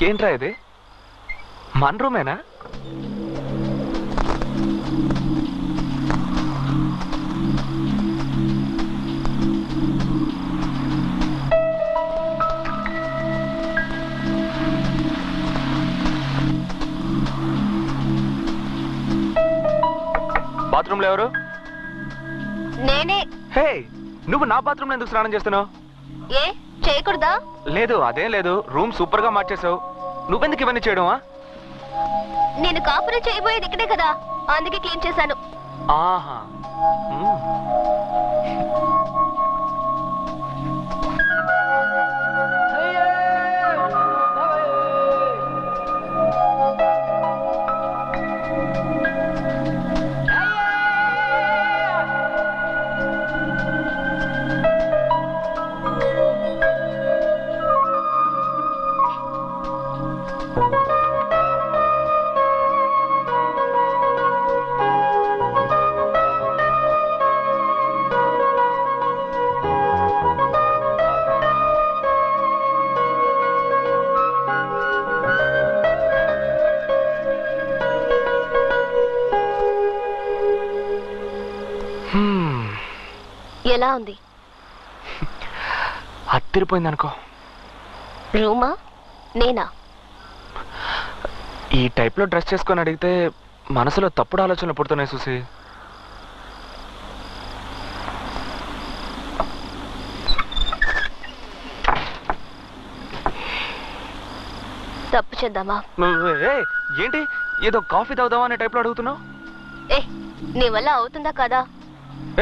ఏంట్రా ఇది? మన రూమేనా? బాత్రూంలో ఎవరు? నేనే. హే, నువ్వు నా బాత్రూంలో ఎందుకు స్నానం చేస్తున్నావు? ఏ చేయకూడదా? లేదు, అదేం లేదు. రూమ్ సూపర్ గా మార్చేసావు. నువ్వెందుకు ఇవన్నీ చేయడమా? నేను కాపురం చేయబోయేది ఇక్కడే కదా, అందుకే క్లీన్ చేశాను. ఆహా. ఎలా ఉంది? అత్తిరిపోయింది అనుకో. రూమా నేనా? ఈ టైప్ లో డ్రెస్ చేసుకొని అడిగితే మనసులో తప్పుడు ఆలోచనలు పుడుతున్నాయి చూసి. తప్పు చేద్దామా? ఏంటి ఏదో కాఫీ తాగుదామా అనే టైప్ లో అడుగుతున్నావు? ఏ నీ వల్ల అవుతుందా కదా?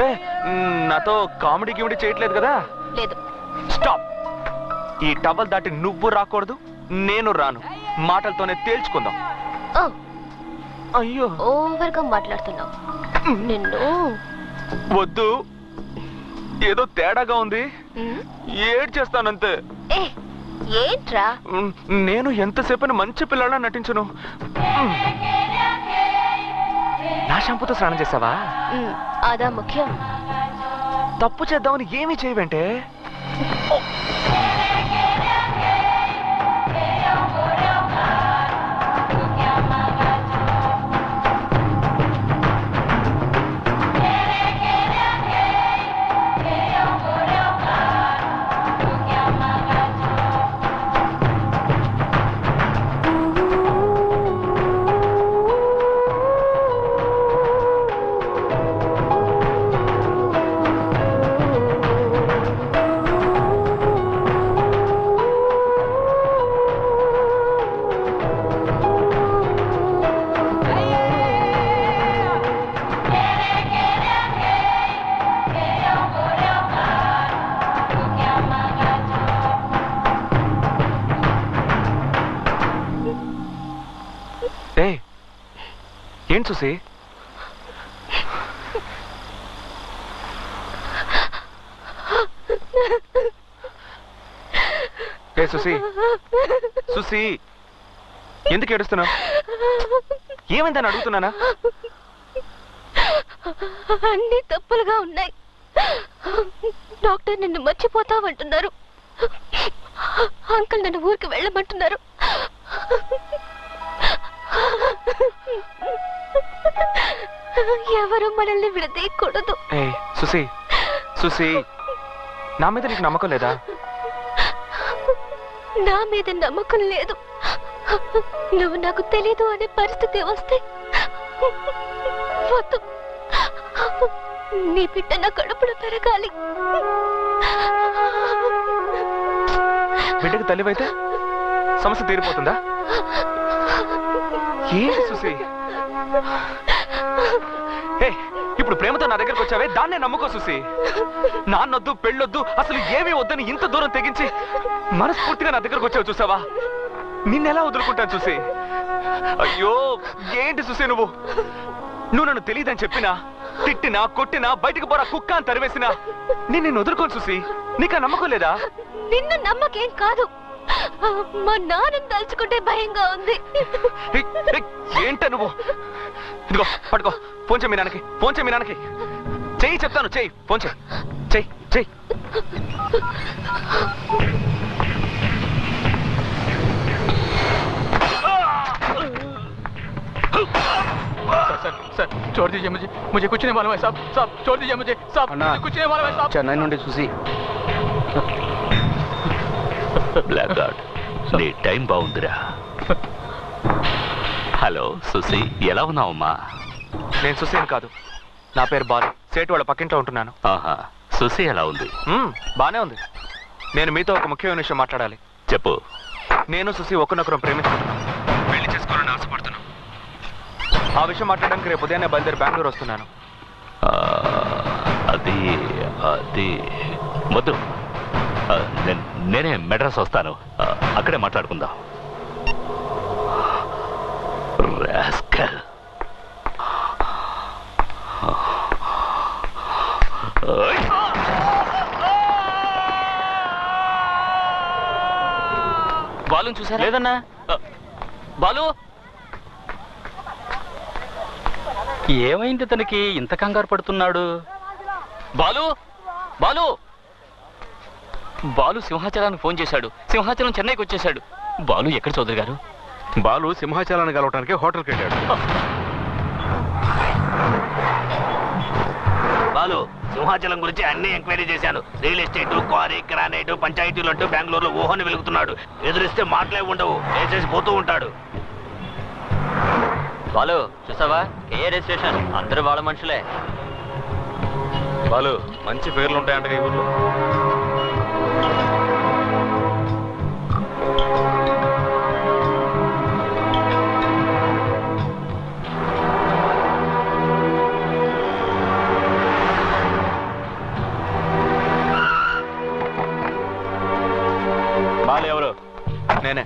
ఏ నాతో కామెడీ గిమిడీ చేయట్లేదు కదా? లేదు. స్టాప్. ఈ టవల్ దాటి నువ్వు రాకూడదు, నేను రాను. మాటలతోనే తేల్చుకుందాం. అయ్యో, ఓవర్ గా మాట్లాడుతున్నావు. నిన్ను వద్దు, ఏదో తేడాగా ఉంది. ఏడ్ చేస్తానంతే. ఏంట్రా? నేను ఎంతసేపు మంచి పిల్లలా నటించను. నా షాంపూతో స్నానం చేసావా? అదా ముఖ్యం. తప్పు చేద్దామని ఏమీ చేయవంటే. ఏంటి చూసి? ఏ సుసి, సుసి ఎందుకు ఏడుస్తున్నావు? ఏమైందని అడుగుతున్నానా? అన్ని తప్పులుగా ఉన్నాయి. డాక్టర్ నిన్ను మర్చిపోతావంటున్నారు. అంకుల్ నన్ను ఊరికి వెళ్ళమంటున్నారు. ఎవరు మనల్ని విడదీయకూడదు. సుసి, సుసి నా మీద నీకు నమ్మకం లేదా? నా మీద నమ్మకం లేదు. నువ్వు నాకు తెలీదు అనే పరిస్థితి వస్తే వద్దు. నీ బిడ్డ నా కడుపులో పెరగాలి. బిడ్డకు తల్లివైతే సమస్య తీరిపోతుందా? ఏంటి సుసి? ఇప్పుడు ప్రేమతో నా దగ్గరకు వచ్చావే, దాన్నే నమ్ముకో సుసి. నాన్నొద్దు, పెళ్ళొద్దు, అసలు ఏమీ వద్దని ఇంత దూరం తెగించి మనస్ఫూర్తిగా నా దగ్గరకు వచ్చావు చూసావా? నిన్నెలా వదులుకుంటాను చూసి? అయ్యో ఏంటి సుసి నువ్వు నన్ను తెలియదని చెప్పినా, తిట్టినా, కొట్టినా, బయటకు పోరా కుక్క అని తరివేసినా నిన్ను వదులుకోను చూసి. నీకు ఆ నమ్మకం లేదా? నిన్ను నమ్మకేం కాదు, మా నాన్నని తలుచుకుంటే భయంగా ఉంది. ఏంట నువ్వు? ఇదిగో పట్టుకో, ఫోన్ చేయి మీ నాన్నకి, ఫోన్ చేయి మీ నాన్నకి. చెయ్యి చెప్తాను, చెయ్యి, ఫోన్ చేయి, చెయ్యి, చెయ్యి. दीजिए मुझे, मुझे कुछ नहीं मालूम है साहब, साहब छोड़ दीजिए मुझे साहब, मुझे कुछ नहीं मालूम है साहब। చెన్నై నుండి చూసి బ్లాక్ గార్డ్ నీ టైం బాగుందిరా. హలో సుసి, ఎలా ఉన్నావమ్మా? నేను సుసేన్ కాదు, నా పేరు బాలు. సేటు వాళ్ళ పక్కింట్లో ఉంటున్నాను. ఆహా, సుసి ఎలా ఉంది? బానే ఉంది. నేను మీతో ఒక ముఖ్యమైన విషయం మాట్లాడాలి. చెప్పు. నేను సుసి ఒకరినొకరం ప్రేమించుకుంటున్నాం, పెళ్లి చేసుకోవాలని ఆశపడుతున్నాం. ఆ విషయం మాట్లాడడానికి రేపు ఉదయాన్నే బయలుదేరి బెంగళూరు వస్తున్నాను. అది అది వద్దు, నేనే మెడ్రాస్ వస్తాను, అక్కడే మాట్లాడుకుందాం. రాస్కల్. బాలు చూసారా? లేదన్నా. బాలు ఏమైంది? తనకి ఇంత కంగారు పడుతున్నాడు? బాలు బాలు బాలు సింహాచలానికి ఫోన్ చేశాడు. సింహాచలం చెన్నైకి వచ్చేశాడు. బాలు ఎక్కడ చౌదరి గారు? బాలు సింహాచలాన్ని కలవటానికి హోటల్కి వెళ్ళాడు. బాలు, సింహాచలం గురించి అన్ని ఎంక్వైరీ చేశాను. రియల్ ఎస్టేట్, క్వారీ, గ్రానైట్, పంచాయతీలు అంటూ బెంగళూరులో ఊహని వెలుగుతున్నాడు. ఎదురిస్తే మాటలే ఉండవు, వేసేసి పోతూ ఉంటాడు. బాలు చూసావా? కేఆర్ఏ స్టేషన్, అందరూ వాళ్ళ మనుషులే. బాలు మంచి పేర్లు ఉంటాయంట ఈ ఊర్లో. బాలు ఎవరు? నేనే.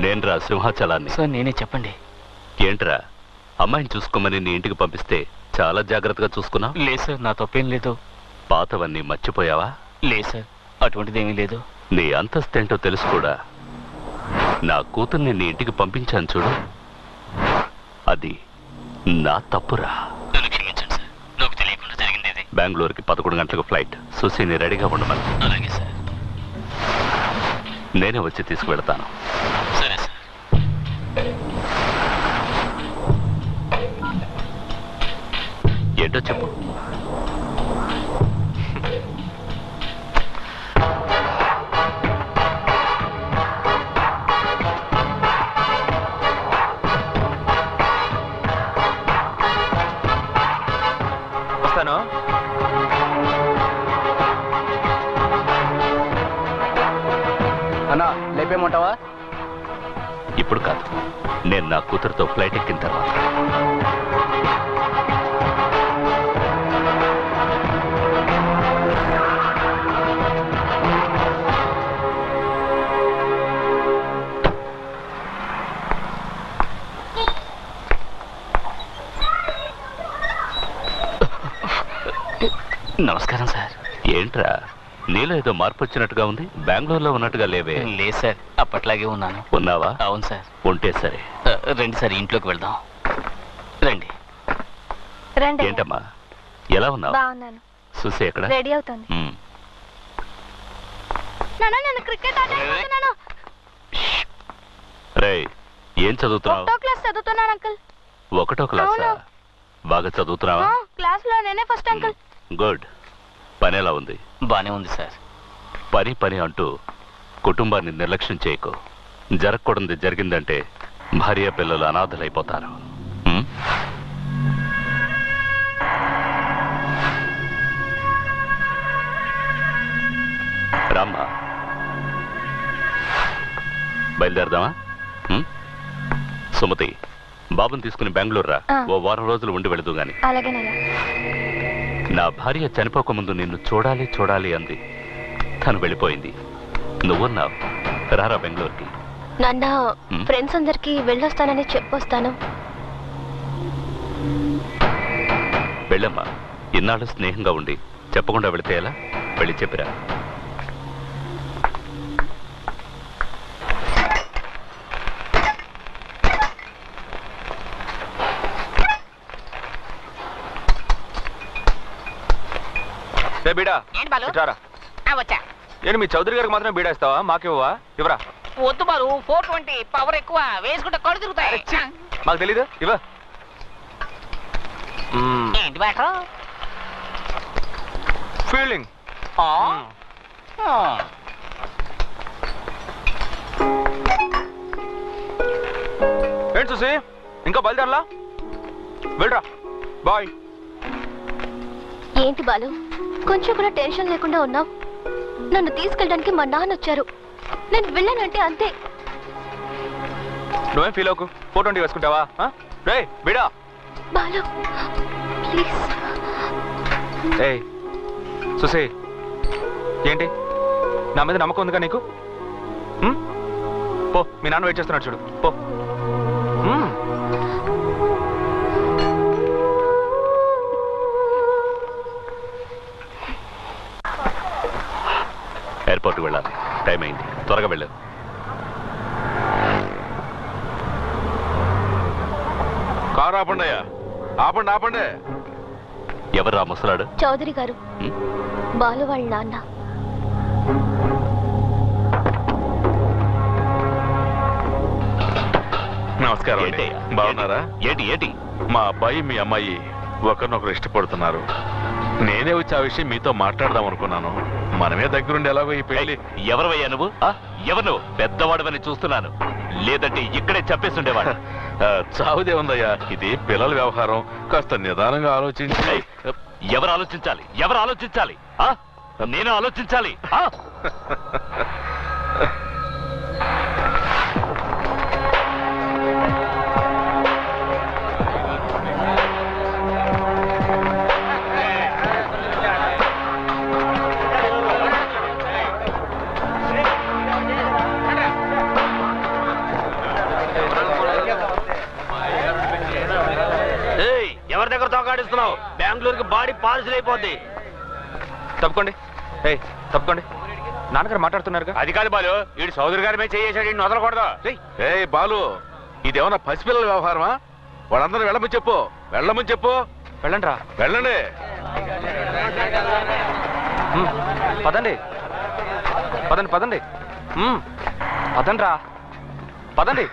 నేన్రా సింహాచలాన్ని. సార్ నేనే, చెప్పండి. ఏంట్రా, అమ్మాయిని చూసుకోమని నీ ఇంటికి పంపిస్తే చాలా జాగ్రత్తగా చూసుకున్నావు? లేదు సార్, నా తప్పేం లేదు. పాతవన్నీ మర్చిపోయావా? లేదు సార్, అటువంటిదేమీ లేదు. నీ అంతస్తేంటో తెలుసు కూడా. నా కూతుర్ని నీ ఇంటికి పంపించాను చూడు, అది నా తప్పురా. నన్ను క్షమించండి సార్, నాకు తెలియకుండా జరిగింది. బెంగళూరుకి 11 గంటలకు ఫ్లైట్. సుశీని రెడీగా ఉండమని. అలాగే సార్. నేనే వచ్చి తీసుకువెడతాను. సరే సార్. ఏంటో చెప్పు. వస్తాను. అన్నా లేపేమంటావా? ఇప్పుడు కాదు, నేను నా కూతురుతో ఫ్లైట్ ఎక్కిన తర్వాత. నమస్కారం సార్. ఏంట్రా, నీలో ఏదో మార్పు వచ్చినట్టుగా ఉంది. బెంగళూరులో ఉన్నట్టుగా లేవే. లేదు సార్, అప్పట్లాగే ఉన్నాను. ఉన్నావా? అవును సార్. ఉంటే సరే. రండి సార్, ఇంట్లోకి వెళ్దాం. రండి. రండి. ఏంటమ్మా, ఎలా ఉన్నావు? బాగున్నాను. సుసి ఎక్కడ? రెడీ అవుతుంది. నేను క్రికెట్ ఆడుతున్నాను. రేయ్, ఏం చదువుతున్నావు? ఒకటో క్లాస్ చదువుతున్నాను అంకుల్. ఒకటో క్లాసా? బాగా చదువుతున్నావా? క్లాస్ లో నేనే ఫస్ట్ అంకుల్. గుడ్. పని ఎలా ఉంది? బానే ఉంది సార్. పని పని అంటూ కుటుంబాన్ని నిర్లక్ష్యం చేయకు. జరగకూడదు జరిగిందంటే భార్య పిల్లలు అనాథలైపోతారు. రామ్మా, బయలుదేరదామా? సుమతి, బాబుని తీసుకుని బెంగళూరు రా. ఓ వారం రోజులు ఉండి వెళదు గాని. అలాగేనయ్యా. నా భార్య చనిపోకముందు నిన్ను చూడాలి చూడాలి అంది. తను వెళ్ళిపోయింది. నువ్వున్నావు. రారా బెంగళూరుకి. నాన్న, ఫ్రెండ్స్ అందరికి వెళ్ళొస్తానని చెప్పొస్తాను. వెళ్ళమ్మా. ఇన్నాళ్ళు స్నేహంగా ఉండి చెప్పకుండా వెళితే ఎలా? వెళ్ళి చెప్పిరా. బీడా రారా. వచ్చా. నేను మీ చౌదరి గారికి మాత్రం బీడా ఇస్తావా? మాకివ్వవా? ఇవ్వరా. వద్దు బాలు, 420 పవర్ ఎక్కువ, వేసుకుంటే కళ్ళు తిరుగుతాయి. మాకు తెలీదు. ఇవ్వ. ఏంటి మ్యాటర్? ఫీలింగ్. ఏంటి చూసి ఇంకా బయలుదేరలా? వెళ్ళరా. బాయ్. ఏంటి బాలు, కొంచెం కూడా టెన్షన్ లేకుండా ఉన్నావు? నన్ను తీసుకెళ్ళడానికి మా నాన్న వచ్చారు. నేను వెళ్ళానంటే అంతే. నువ్వేం ఫీల్ అవ్వకు. 420 వేసుకుంటావా? రే బిడా. బాలు ప్లీజ్. ఏయ్ సుసే, ఏంటి నా మీద నమ్మకం ఉందిగా నీకు? పో, మీ నాన్న వెయిట్ చేస్తున్నాడు చూడు. పో. ఎయిర్పోర్ట్కి వెళ్ళాలి. టైం అయింది. త్వరగా వెళ్ళారు. కారు ఆపండి అయ్యా. ఆపండి ఆపండి. ఎవరు ముసలాడు? చౌదరి గారు, బాలు వాళ్ళ నాన్న. నమస్కారం. బాగున్నారా? ఏంటి ఏంటి? మా అబ్బాయి మీ అమ్మాయి ఒకరినొకరు ఇష్టపడుతున్నారు. నేనే వచ్చి ఆ విషయం మీతో మాట్లాడదాం అనుకున్నాను. మనమే దగ్గరుండి ఎలాగో ఈ పెళ్లి. ఎవరవయ్యా నువ్వు? ఎవరు నువ్వు? పెద్దవాడవని చూస్తున్నాను, లేదంటే ఇక్కడే చెప్పేస్తుండేవాడు. చావుదే ఉందయ్యా, ఇది పిల్లల వ్యవహారం. కాస్త నిదానంగా ఆలోచించి. ఎవరు ఆలోచించాలి? ఎవరు ఆలోచించాలి? నేను ఆలోచించాలి. ఎవరి దగ్గర తోకాడిస్తున్నావు? బెంగళూరుకి బాడీ పాలసీలు అయిపోద్ది. తప్పుకోండి. ఏయ్ తప్పుకోండి. నాన్నగారు మాట్లాడుతున్నారుగా. అది కాదు బాలు, వీడు సోదరి గారి మీద చేసాడు, వదలకూడదు. ఏ బాలు, ఇదేమన్నా పసిపిల్లల వ్యవహారమా? వాళ్ళందరూ వెళ్ళమని చెప్పు. వెళ్ళమని చెప్పు. వెళ్ళండి రా. వెళ్ళండి. పదండి పదండి పదండి. పదండి రా. పదండి.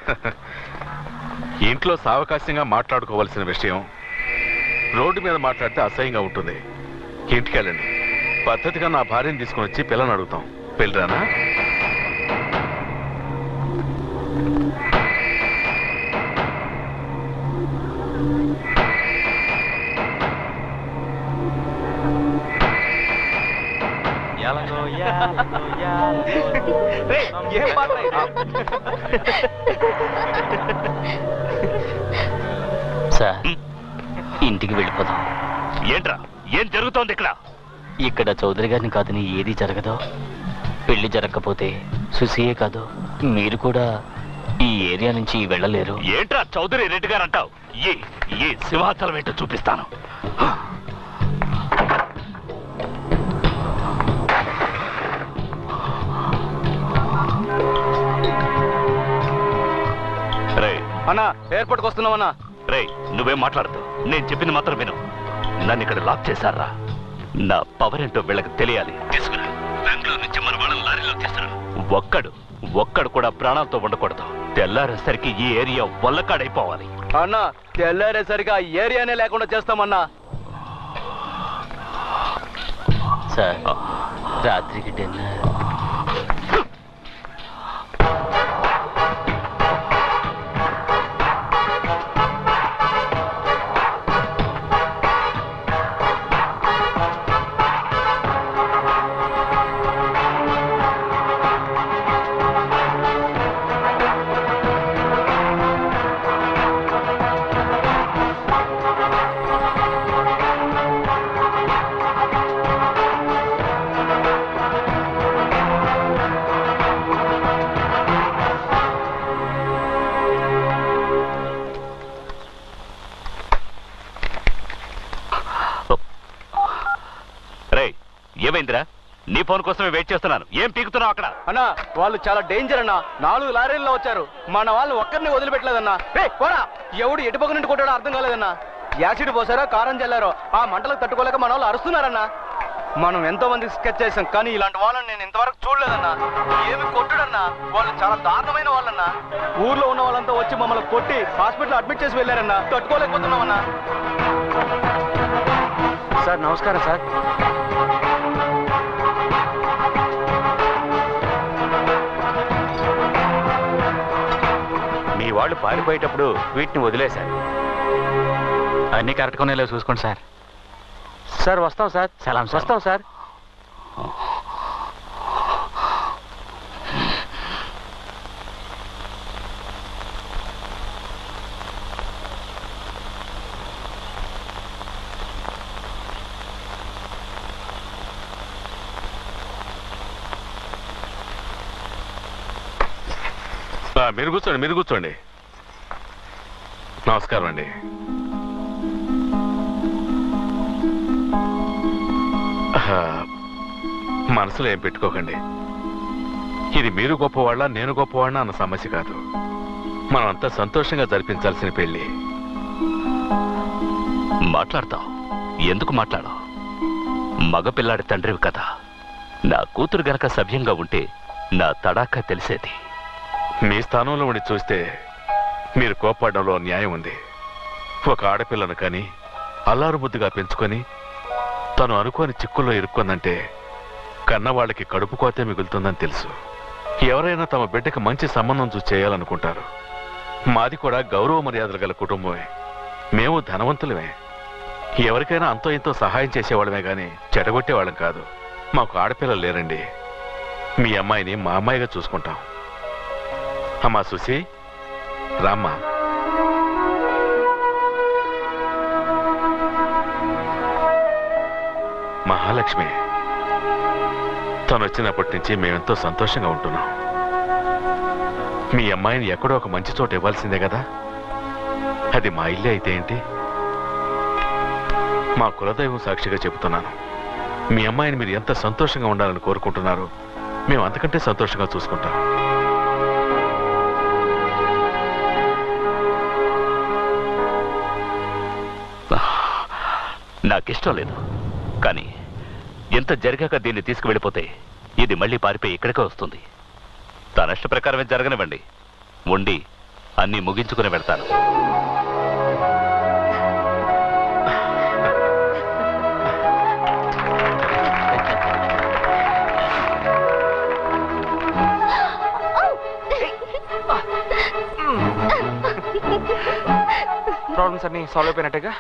ఇంట్లో సావకాశంగా మాట్లాడుకోవాల్సిన విషయం రోడ్డు మీద మాట్లాడితే అసహ్యంగా ఉంటుంది. ఇంటికి వెళ్ళండి. పద్ధతిగా నా భార్యను తీసుకుని వచ్చి పిల్లని అడుగుతాం. పెళ్ళిరానా? సార్, ఇంటికి వెళ్ళిపోదాం. ఏంట్రా, ఏం జరుగుతోంది ఇక్కడ? ఇక్కడ చౌదరి గారిని కాదని ఏది జరగదో. పెళ్లి జరగకపోతే సుసియే కాదు, మీరు కూడా ఈ ఏరియా నుంచి వెళ్ళలేరు. ఏంట్రా చౌదరి రెడ్డి గారు అంటావు? ఈ సింహాచలం ఏంటో చూపిస్తాను. రే అన్నా, ఎయిర్పోర్ట్కి వస్తున్నామన్నా. రే నువ్వేం మాట్లాడదు. నేను చెప్పింది మాత్రం విను. నన్ను ఇక్కడ లాక్ చేశారా? నా పవర్ ఏంటో వీళ్ళకి తెలియాలి. తీసుకురా. బెంగళూరు నుంచి మన వాళ్ళని లారీలో తీసుకురా. ఒక్కడు కూడా ప్రాణాలతో ఉండకూడదు. తెల్లారేసరికి ఈ ఏరియా వల్లకాడైపోవాలి. అన్నా, తెల్లారేసరికి ఆ ఏరియానే లేకుండా చేస్తామన్నా. సార్, రాత్రికి డిన్నర్. ఏమైందిరా? నీ ఫోన్ కోసమే వెయిట్ చేస్తున్నాను. ఏం పీకుతున్నావు అక్కడ? అన్నా వాళ్ళు చాలా డేంజర్ అన్నా. 4 లారీల్లో వచ్చారు. మన వాళ్ళు ఒక్కరిని వదిలిపెట్టలేదన్నా. పోరా, ఎవడు ఎటు పక్క నుండి కొట్టాడో అర్థం కాలేదన్నా. యాసిడ్ పోసారో కారం చల్లారో ఆ మంటలకు తట్టుకోలేక మన వాళ్ళు అరుస్తున్నారన్నా. మనం ఎంతో మందికి స్కెచ్ చేసాం, కానీ ఇలాంటి వాళ్ళని నేను ఇంతవరకు చూడలేదన్నా. ఏమి కొట్టుడన్నా, వాళ్ళు చాలా దారుణమైన వాళ్ళన్నా. ఊర్లో ఉన్న వాళ్ళంతా వచ్చి మమ్మల్ని కొట్టి హాస్పిటల్ అడ్మిట్ చేసి వెళ్ళారన్నా. తట్టుకోలేకపోతున్నామన్నా. సార్ నమస్కారం సార్. మీ వాళ్ళు పారిపోయేటప్పుడు వీటిని వదిలేశారు. అన్నీ కరెక్ట్గా ఉన్నాయో చూసుకోండి సార్. సార్ వస్తాం సార్. సలాం సార్. వస్తాం సార్. మీరు కూర్చోండి. నమస్కారం అండి. మనసులో ఏం పెట్టుకోకండి. ఇది మీరు గొప్పవాళ్ళ నేను గొప్పవాళ్ళ అన్న సమస్య కాదు. మనమంతా సంతోషంగా జరిపించాల్సిన పెళ్లి. మాట్లాడతావు? ఎందుకు మాట్లాడవు? మగపిల్లాడి తండ్రివి కదా. నా కూతురు గనక సభ్యంగా ఉంటే నా తడాకా తెలిసేది. మీ స్థానంలో ఉండి చూస్తే మీరు కోప్పడంలో న్యాయం ఉంది. ఒక ఆడపిల్లను కానీ అల్లారు బుద్ధిగా పెంచుకొని తను అనుకోని చిక్కుల్లో ఇరుక్కుందంటే కన్నవాళ్ళకి కడుపు కోతే మిగులుతుందని తెలుసు. ఎవరైనా తమ బిడ్డకి మంచి సంబంధం చూసి చేయాలనుకుంటారు. మాది కూడా గౌరవ మర్యాదలు గల కుటుంబమే. మేము ధనవంతులమే. ఎవరికైనా అంతో ఇంతో సహాయం చేసేవాళ్ళమే కానీ చెడగొట్టేవాళ్ళం కాదు. మాకు ఆడపిల్లలు లేరండి. మీ అమ్మాయిని మా అమ్మాయిగా చూసుకుంటాం. అమ్మా సుసి, రామ్మా. మహాలక్ష్మి తను వచ్చినప్పటి నుంచి మేమెంతో సంతోషంగా ఉంటున్నాం. మీ అమ్మాయిని ఎక్కడో ఒక మంచి చోట ఇవ్వాల్సిందే కదా. అది మా ఇల్లే అయితే ఏంటి? మా కులదైవం సాక్షిగా చెబుతున్నాను. మీ అమ్మాయిని మీరు ఎంత సంతోషంగా ఉండాలని కోరుకుంటున్నారో మేము అంతకంటే సంతోషంగా చూసుకుంటాం. నాకిష్టం లేదు, కానీ ఎంత జరిగాక దీన్ని తీసుకువెళ్ళిపోతే ఇది మళ్ళీ పారిపోయి ఇక్కడికే వస్తుంది. తన ఇష్ట ప్రకారమే జరగనివ్వండి. ఉండి అన్నీ ముగించుకుని వెళ్తాను. ప్రాబ్లమ్స్ అన్ని సాల్వ్ అయిపోయినట్టుగా.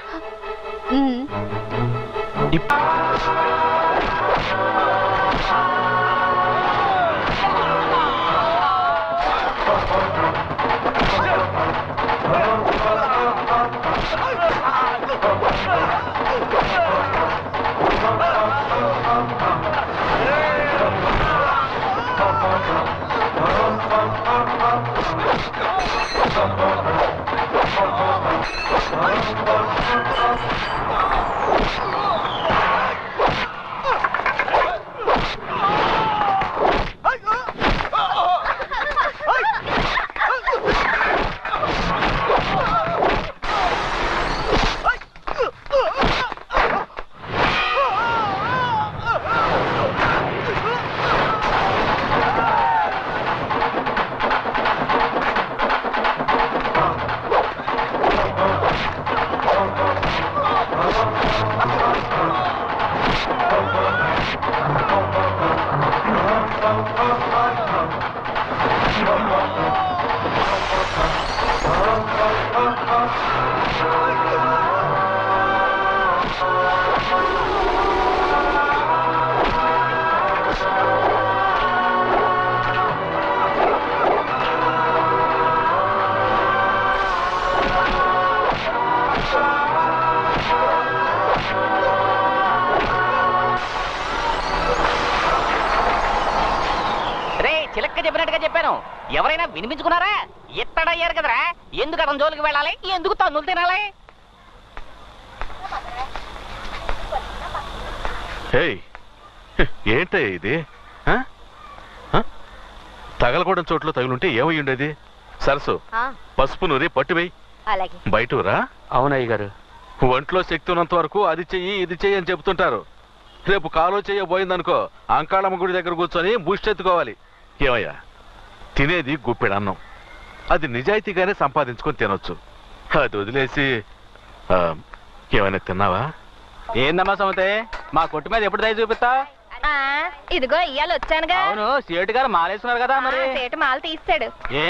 చిలక్క చెప్పినట్టుగా చెప్పాను. ఎవరైనా వినిపించుకున్నారా? ఎత్తడయ్యారు కదరా. ఎందుకు అతని జోలికి వెళ్ళాలి? ఎందుకు తన్నులు తినాలి? ఏంటయ్యా ఇది? తగలకూడని చోట్ల తగులుంటే ఏమై ఉండేది? సరసు, పసుపు నూరి పట్టువేయి. బయటరా. అవునయ్య గారు. ఒంట్లో శక్తి ఉన్నంత వరకు అది చెయ్యి ఇది చెయ్యి అని చెప్తుంటారు. రేపు కాలో చెయ్యబోయిందనుకో అంకాళమ్మ గుడి దగ్గర కూర్చొని బుష్టెత్తుకోవాలి. ఏమయ్యా, తినేది గుప్పెడన్నం, అది నిజాయితీగానే సంపాదించుకొని తినొచ్చు. అది వదిలేసి ఏమైనా తిన్నావా? ఏందమ్మా సమతే, మా కొట్టు మీద ఎప్పుడు దయ చూపిస్తా? ఇదిగో ఇయ్యాలి వచ్చానుగా. అవును, సేటు గారు మాలేస్తున్నారు కదా, మరి సేటు మాల తీస్తాడు. ఏ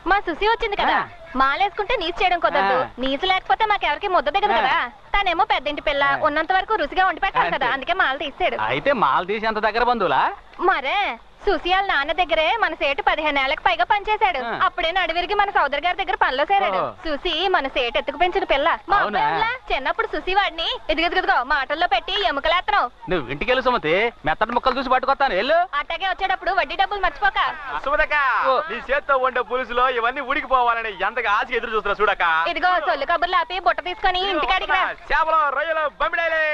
మా సుసి వచ్చింది కదా, మాలేసుకుంటే నీసు చేయడం కుదరదు. నీసు లేకపోతే మాకెవరికి ముద్ద దిగదు కదా. తనేమో పెద్దింటి పిల్ల, ఉన్నంత వరకు రుచిగా వండి పెట్టాలి కదా, అందుకే మాల తీసాడు. అయితే మాల తీసి అంత దగ్గర బంధువులా? మరే సుసి వాళ్ళ నాన్న దగ్గరే మన సేటు 15 ఏళ్లకు పైగా పనిచేశాడు. అప్పుడే నడివిరికి మన సోదరి గారి దగ్గర పనిలో చేరాడు. సుసి మన సేటు ఎత్తుకు పెంచిన పిల్ల. మా అబ్బాయిలా చిన్నప్పుడు సుసి వాడిని ఇదిగో మాటల్లో పెట్టి ఎముకలేత్తనం. నువ్వు ఇంటికి వెళ్ళు సుమతి, మెత్తటి ముక్కలు చూసి పట్టుకొస్తాను. వెళ్ళు. అట్టాగే వచ్చేటప్పుడు వడ్డీ డబ్బులు మర్చిపోక. సుమతక్క, నీ చేత్తో వండే పులుసులో ఇవన్నీ ఉడికిపోవాలని ఎంతగా ఆశ ఎదురు చూస్తున్నా చూడక. ఇదిగో సొల్లు కబుర్లు ఆపి బుట్ట తీసుకొని ఇంటికాడికి రా. చేపలు, రొయ్యలు, బొమ్మిడాయలే.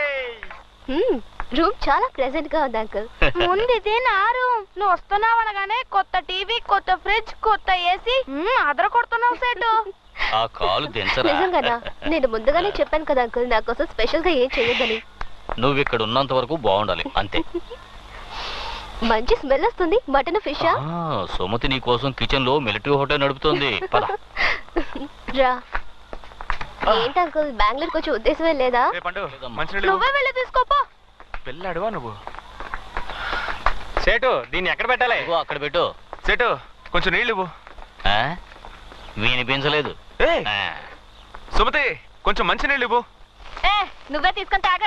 రూమ్ చాలా ప్రెజెంట్ గా ఉంది అంకుల్. ముందు ఇదే నా రూమ్. నువ్వు వస్తున్నావు అనగానే కొత్త టీవీ, కొత్త ఫ్రిడ్జ్, కొత్త ఏసీ అదర కొడుతున్నావు సేటు. ఆ కాలు దించరా. నిజంగానా? నేను ముందుగానే చెప్పాను కదా అంకుల్, నా కోసం స్పెషల్ గా ఏం చేయొద్దని. నువ్వు ఇక్కడ ఉన్నంత వరకు బాగుండాలి అంతే. మంచి స్మెల్ వస్తుంది. మటన్ ఫిషా? సుమతి నీ కోసం కిచెన్ లో మిలిటరీ హోటల్ నడుపుతోంది. పద. రా. ఏంటి అంకుల్, బెంగళూరుకి వచ్చే ఉద్దేశమే లేదా? నువ్వే వెళ్ళి తీసుకోపో. పెళ్ళాడువా నువ్వు? సేటు, దీన్ని ఎక్కడ పెట్టాలి? అక్కడ పెట్టు. సేటు, కొంచెం నీళ్ళు ఇవ్వు. వినిపించలేదు. సుమతి, కొంచెం మంచి నీళ్ళు ఇవ్వు. నువ్వే తీసుకొని తాగ.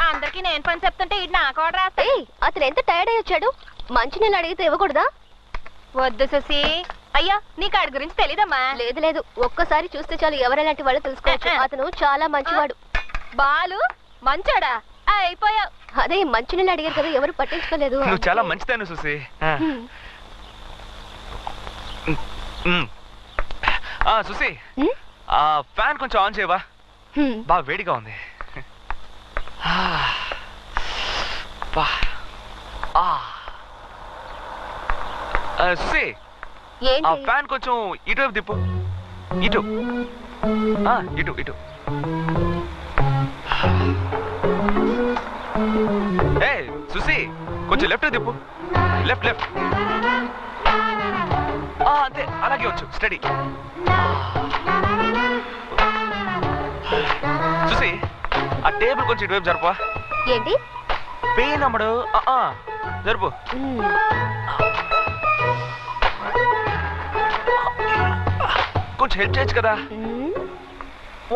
అందరికి నేను పని చెప్తుంటే ఇటు నాకు ఆర్డర్ రాస్తా. అతను ఎంత టైర్డ్ అయ్యి వచ్చాడు, మంచి నీళ్ళు అడిగితే ఇవ్వకూడదా? వద్దు సుసి. అయ్యా, నీకు ఆడి గురించి తెలీదమ్మా. లేదు, ఒక్కసారి చూస్తే చాలు ఎవరెలాంటి వాళ్ళు తెలుసుకోవచ్చు. అతను చాలా మంచివాడు. బాలు మంచాడా? అయిపోయావు. అదే మంచినీళ్ళు అడిగారు కదా, ఎవరు పట్టించుకోలేదు. నువ్వు చాలా మంచిదాను సుసి. సుసి, ఆ ఫ్యాన్ కొంచెం ఆన్ చేయవా? బాగా వేడిగా ఉంది. సుసి, ఆ ఫ్యాన్ కొంచెం ఇటువైపు తిప్పు. ఇటు ఇటు ఇటు. ఏ సుసి, కొంచెం లెఫ్ట్ తిప్పు. లెఫ్ట్. అంతే, అలాగే వచ్చు. స్టడీ. సుసి, ఆ టేబుల్ కొంచెం ఇటువైపు జరుపు. ఏంటి పెయిన్ అమ్మడు? జరుపు. కొంచెం హెల్ప్ చేయొచ్చు కదా.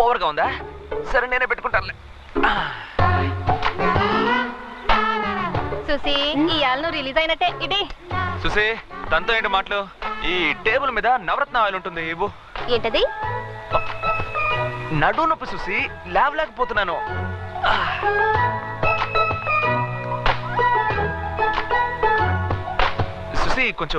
ఓవర్గా ఉందా? సరే, నేనే పెట్టుకుంటానులే. సుసి, ఇవాళ నువ్వు రిలీజ్ అయినట్టే. ఇది సుసి, తనతో ఏంటి మాటలు? ఈ టేబుల్ మీద నవరత్న ఆయిల్ ఉంటుంది, ఇవ్వు. ఏంటది? నడు నొప్పి సుసి, లేవలేకపోతున్నాను. సుసి, కొంచెం